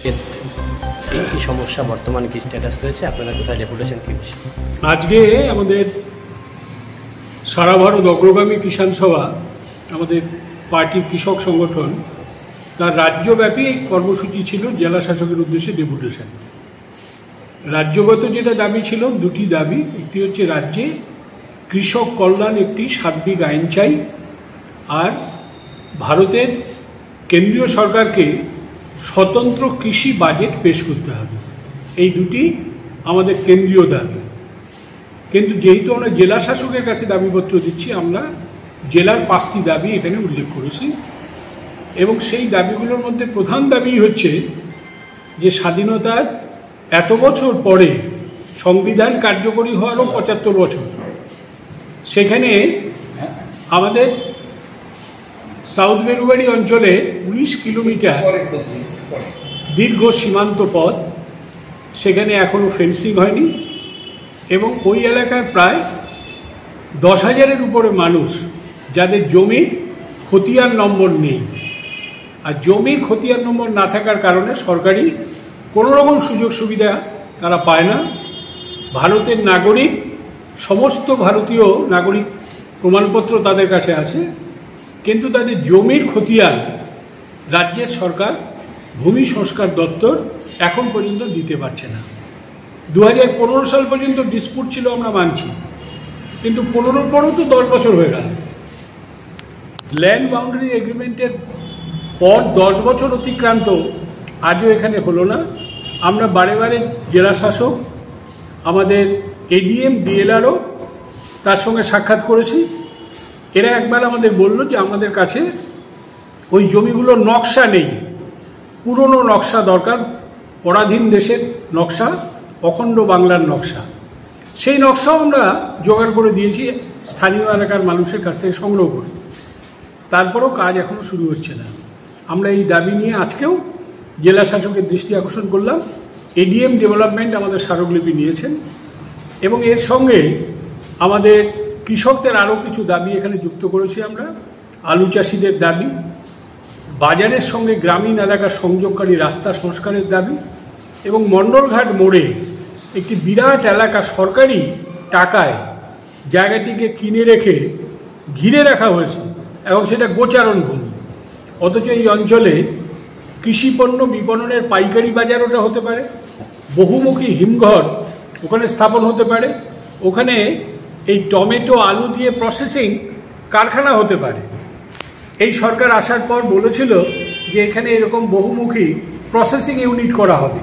কি সমস্যা, বর্তমানে কি স্ট্যাটাস রয়েছে, আপনারা কোথায় ডেপুটেশন কি বিষয়? আজকে আমাদের সারা ভারত অগ্রগামী কিষাণ সভা, আমাদের পার্টির কৃষক সংগঠন, তার রাজ্যব্যাপী এই কর্মসূচি ছিল জেলা শাসকের উদ্দেশ্যে ডেপুটেশন। রাজ্যগত যেটা দাবি ছিল, দুটি দাবি। একটি হচ্ছে রাজ্যে কৃষক কল্যাণ একটি সার্বিক আইন চাই, আর ভারতের কেন্দ্রীয় সরকারকে স্বতন্ত্র কৃষি বাজেট পেশ করতে হবে। এই দুটি আমাদের কেন্দ্রীয় দাবি। কিন্তু যেহেতু আমরা জেলা শাসকের কাছে দাবিপত্র দিচ্ছি, আমরা জেলার 5টি দাবি এখানে উল্লেখ করেছি, এবং সেই দাবিগুলোর মধ্যে প্রধান দাবি হচ্ছে যে স্বাধীনতার এত বছর পরে সংবিধান কার্যকরী হওয়ারও 75 বছর, সেখানে আমাদের সাউথ বেলুবাড়ি অঞ্চলে 19 কিলোমিটার দীর্ঘ সীমান্ত পথ, সেখানে এখনও ফেন্সিং হয়নি, এবং ওই এলাকার প্রায় 10,000-এর উপরে মানুষ যাদের জমির খতিয়ান নম্বর নেই। আর জমির খতিয়ান নম্বর না থাকার কারণে সরকারি কোনো রকম সুযোগ সুবিধা তারা পায় না। ভারতের নাগরিক, সমস্ত ভারতীয় নাগরিক প্রমাণপত্র তাদের কাছে আছে, কিন্তু তাদের জমির খতিয়ান রাজ্যের সরকার, ভূমি সংস্কার দপ্তর এখন পর্যন্ত দিতে পারছে না। 2015 সাল পর্যন্ত ডিসপুট ছিল, আমরা মানছি, কিন্তু 15 পরও তো 10 বছর হয়ে গেল। ল্যান্ড বাউন্ডারি এগ্রিমেন্টের পর 10 বছর অতিক্রান্ত, আজও এখানে হলো না। আমরা বারে বারে জেলা শাসক, আমাদের এডিএম, ডিএলআরও তার সঙ্গে সাক্ষাৎ করেছি। এরা একবার আমাদের বলল যে আমাদের কাছে ওই জমিগুলোর নকশা নেই, পুরনো নকশা দরকার, পরাধীন দেশের নকশা, অখণ্ড বাংলার নকশা। সেই নকশাও আমরা জোগাড় করে দিয়েছি স্থানীয় এলাকার মানুষের কাছ থেকে সংগ্রহ করে। তারপরেও কাজ এখনও শুরু হচ্ছে না। আমরা এই দাবি নিয়ে আজকেও জেলা শাসকের দৃষ্টি আকর্ষণ করলাম। এডিএম ডেভেলপমেন্ট আমাদের স্মারকলিপি নিয়েছেন, এবং এর সঙ্গে আমাদের কৃষকদের আরও কিছু দাবি এখানে যুক্ত করেছি আমরা। আলু চাষিদের দাবি, বাজারের সঙ্গে গ্রামীণ এলাকার সংযোগকারী রাস্তা সংস্কারের দাবি, এবং মণ্ডলঘাট মোড়ে একটি বিরাট এলাকা সরকারি টাকায় জায়গাটিকে কিনে রেখে ঘিরে রাখা হয়েছে, এবং সেটা গোচারণ ভূমি। অথচ এই অঞ্চলে কৃষিপণ্য বিপণনের পাইকারি বাজার ওটা হতে পারে, বহুমুখী হিমঘর ওখানে স্থাপন হতে পারে, ওখানে এই টমেটো আলু দিয়ে প্রসেসিং কারখানা হতে পারে। এই সরকার আসার পর বলেছিল যে এখানে এরকম বহুমুখী প্রসেসিং ইউনিট করা হবে।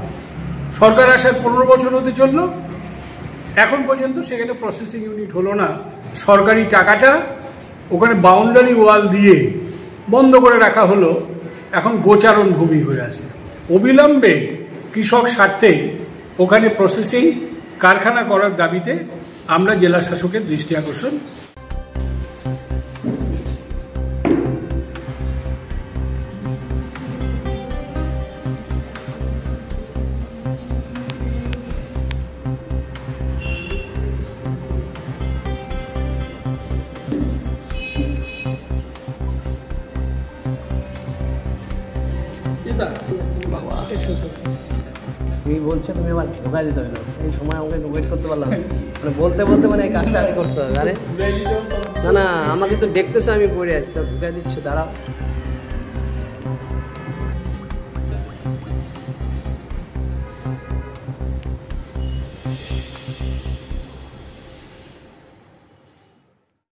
সরকার আসার 15 বছর হতে চলল, এখন পর্যন্ত সেখানে প্রসেসিং ইউনিট হলো না। সরকারি টাকাটা ওখানে বাউন্ডারি ওয়াল দিয়ে বন্ধ করে রাখা হলো, এখন গোচারণ ভূমি হয়ে আছে। অবিলম্বে কৃষক স্বার্থে ওখানে প্রসেসিং কারখানা করার দাবিতে আমরা জেলা শাসকের দৃষ্টি আকর্ষণ। তুমি বলছো, তুমি আমার ঢোকায় দিতে হলো, এই সময় আমাকে ওয়েট করতে পারলাম না, মানে বলতে বলতে মানে এই কাজটা আগে করতে হবে। আরে না না, আমাকে তো দেখতেছো আমি পড়ে আছি, তো ঢুকাই দিচ্ছ, দাঁড়াও।